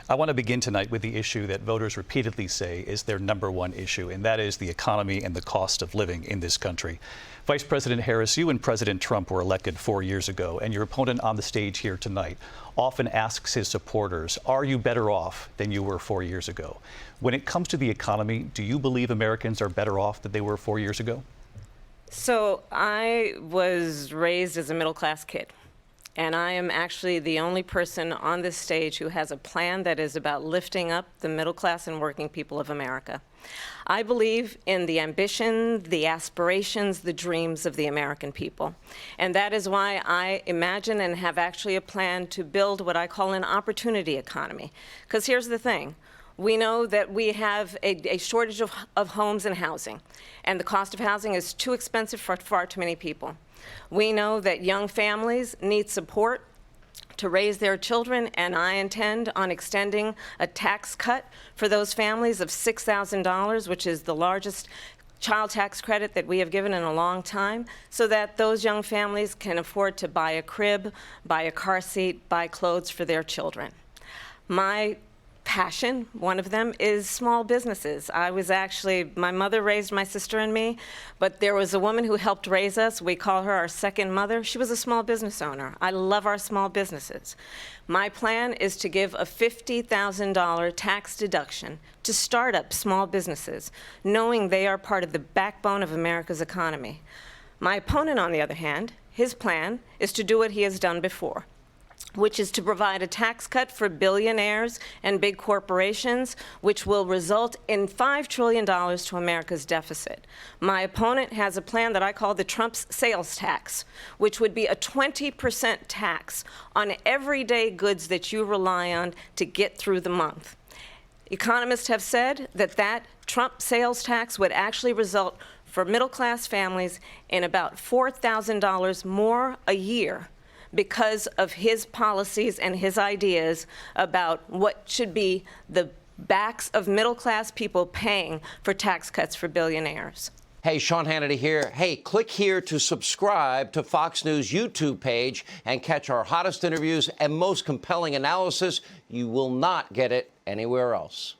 I want to begin tonight with the issue that voters repeatedly say is their #1 issue, and that is the economy and the cost of living in this country. Vice President Harris, you and President Trump were elected 4 years ago, and your opponent on the stage here tonight often asks his supporters, are you better off than you were 4 years ago? When it comes to the economy, do you believe Americans are better off than they were 4 years ago? So I was raised as a middle-class kid. And I am actually the only person on this stage who has a plan that is about lifting up the middle class and working people of America. I believe in the ambition, the aspirations, the dreams of the American people. And that is why I imagine and have actually a plan to build what I call an opportunity economy. Because here's the thing. We know that we have a shortage of homes and housing, and the cost of housing is too expensive for far too many people. We know that young families need support to raise their children, and I intend on extending a tax cut for those families of $6,000, which is the largest child tax credit that we have given in a long time, so that those young families can afford to buy a crib, buy a car seat, buy clothes for their children. My passion, one of them, is small businesses. My mother raised my sister and me, but there was a woman who helped raise us. We call her our second mother. She was a small business owner. I love our small businesses. My plan is to give a $50,000 tax deduction to start up small businesses, knowing they are part of the backbone of America's economy. My opponent, on the other hand, his plan is to do what he has done before, which is to provide a tax cut for billionaires and big corporations, which will result in $5 trillion to America's deficit. My opponent has a plan that I call the Trump's sales tax, which would be a 20% tax on everyday goods that you rely on to get through the month. Economists have said that that Trump sales tax would actually result for middle-class families in about $4,000 more a year, because of his policies and his ideas about what should be the backs of middle-class people paying for tax cuts for billionaires. Hey, Sean Hannity here. Hey, click here to subscribe to Fox News YouTube page and catch our hottest interviews and most compelling analysis. You will not get it anywhere else.